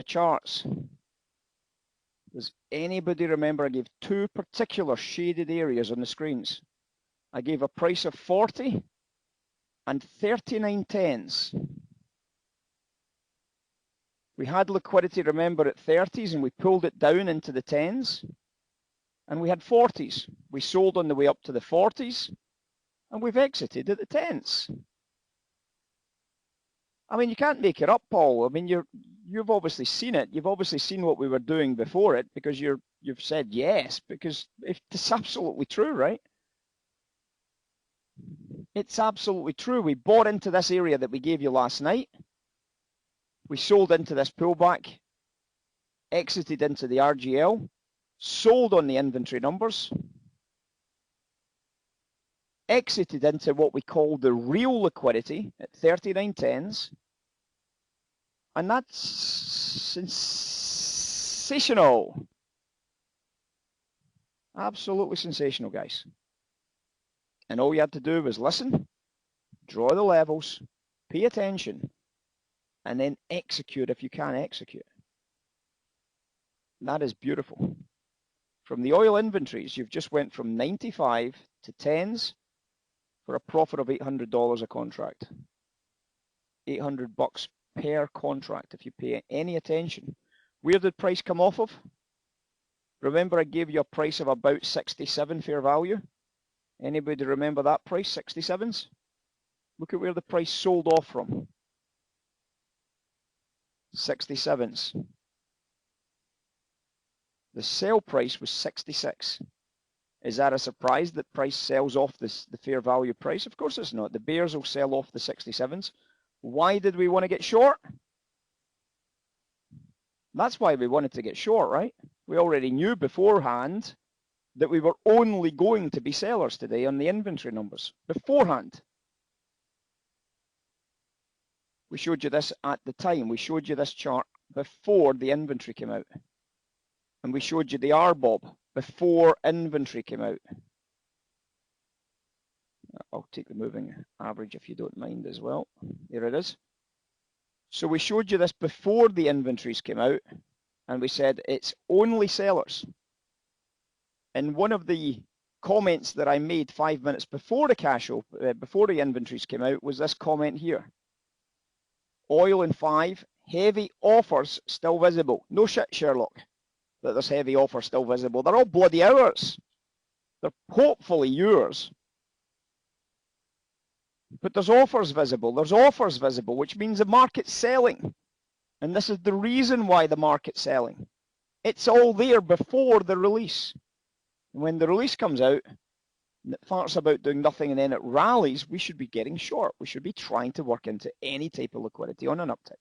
charts. Does anybody remember I gave two particular shaded areas on the screens? I gave a price of 40 and 39.10s. We had liquidity, remember, at 30s, and we pulled it down into the 10s, and we had 40s. We sold on the way up to the 40s, and we've exited at the 10s. I mean, you can't make it up, Paul. I mean, you've obviously seen it. You've obviously seen what we were doing before it, because you've said yes, because it's absolutely true, right? It's absolutely true. We bought into this area that we gave you last night. We sold into this pullback, exited into the RGL, sold on the inventory numbers, exited into what we call the real liquidity at 39.10s, and that's sensational. Absolutely sensational, guys. And all you had to do was listen, draw the levels, pay attention, and then execute if you can execute. That is beautiful. From the oil inventories, you've just went from 95 to 10s for a profit of $800 a contract. $800 per contract if you pay any attention. Where did price come off of? Remember I gave you a price of about 67 fair value? Anybody remember that price, 67s? Look at where the price sold off from. 67s. The sell price was 66. Is that a surprise that price sells off the fair value price? Of course it's not. The bears will sell off the 67s. Why did we want to get short? That's why we wanted to get short, right? We already knew beforehand that we were only going to be sellers today on the inventory numbers. Beforehand. We showed you this at the time. We showed you this chart before the inventory came out. And we showed you the RBOB before inventory came out. I'll take the moving average if you don't mind as well. There it is. So we showed you this before the inventories came out, and we said it's only sellers. And one of the comments that I made 5 minutes before the before the inventories came out was this comment here. Oil in 5, heavy offers still visible. No shit, Sherlock, that there's heavy offers still visible. They're all bloody ours. They're hopefully yours. But there's offers visible. There's offers visible, which means the market's selling. And this is the reason why the market's selling. It's all there before the release. And when the release comes out, and it farts about doing nothing and then it rallies, we should be getting short. We should be trying to work into any type of liquidity on an uptick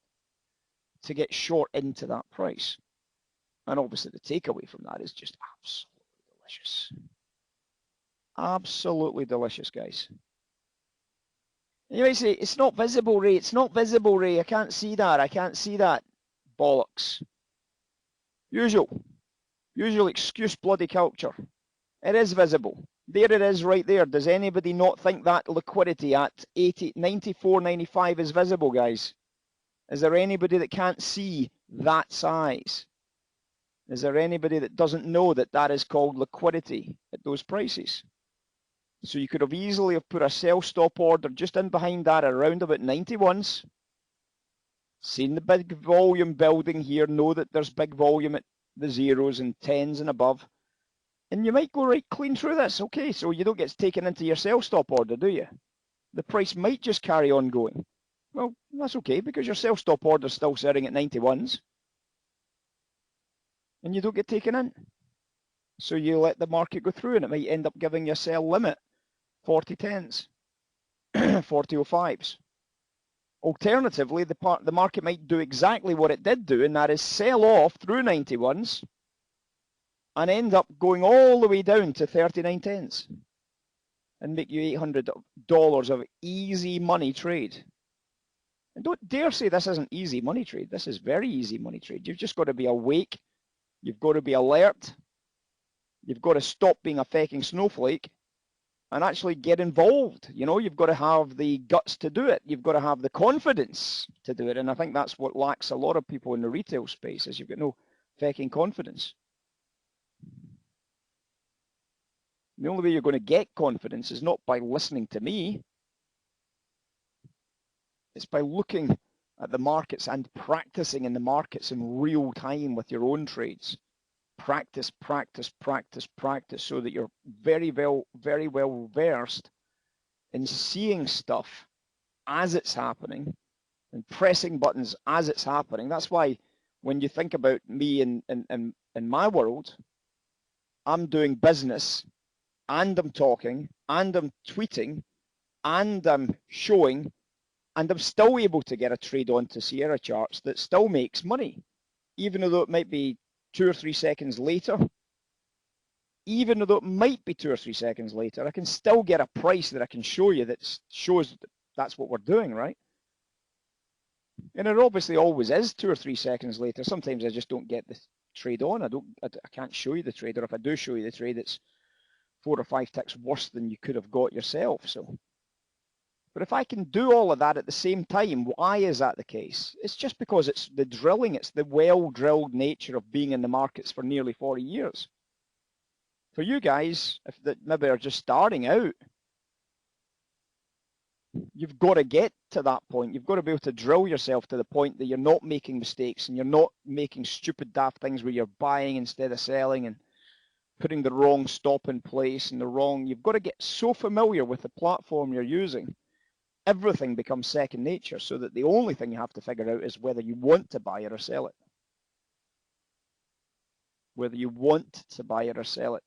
to get short into that price. And obviously the takeaway from that is just absolutely delicious. Absolutely delicious, guys. You might say, it's not visible, Ray. It's not visible, Ray. I can't see that. I can't see that. Bollocks. Usual excuse bloody culture. It is visible. There it is right there. Does anybody not think that liquidity at 80, 94, 95 is visible, guys? Is there anybody that can't see that size? Is there anybody that doesn't know that that is called liquidity at those prices? So you could have easily have put a sell stop order just in behind that around about 91s. Seen the big volume building here, know that there's big volume at the zeros and 10s and above. And you might go right clean through this. Okay, so you don't get taken into your sell stop order, do you? The price might just carry on going. Well, that's okay, because your sell stop order is still sitting at 91s. And you don't get taken in. So you let the market go through and it might end up giving you a sell limit. 40 10s, 40 05s. Alternatively, the market might do exactly what it did do, and that is sell off through 91s and end up going all the way down to 39 10s and make you $800 of easy money trade. And don't dare say this isn't easy money trade. This is very easy money trade. You've just got to be awake. You've got to be alert. You've got to stop being a fucking snowflake. and actually get involved. You know, you've got to have the guts to do it. You've got to have the confidence to do it. And I think that's what lacks a lot of people in the retail space, is you've got no fecking confidence. The only way you're going to get confidence is not by listening to me. It's by looking at the markets and practicing in the markets in real time with your own trades. Practice, practice, practice, practice, so that you're very well versed in seeing stuff as it's happening and pressing buttons as it's happening. That's why when you think about me in my world, I'm doing business and I'm talking and I'm tweeting and I'm showing, and I'm still able to get a trade onto Sierra charts that still makes money, even though it might be 2 or 3 seconds later. Even though it might be 2 or 3 seconds later, I can still get a price that I can show you that shows that that's what we're doing, right? And it obviously always is 2 or 3 seconds later. Sometimes I just don't get the trade on. I can't show you the trade, or if I do show you the trade, it's 4 or 5 ticks worse than you could have got yourself. So, but if I can do all of that at the same time, why is that the case? It's just because it's the drilling, it's the well-drilled nature of being in the markets for nearly 40 years. For you guys, if that maybe are just starting out, you've got to get to that point. You've got to be able to drill yourself to the point that you're not making mistakes and you're not making stupid, daft things where you're buying instead of selling and putting the wrong stop in place and the wrong. You've got to get so familiar with the platform you're using. Everything becomes second nature, so that the only thing you have to figure out is whether you want to buy it or sell it. Whether you want to buy it or sell it.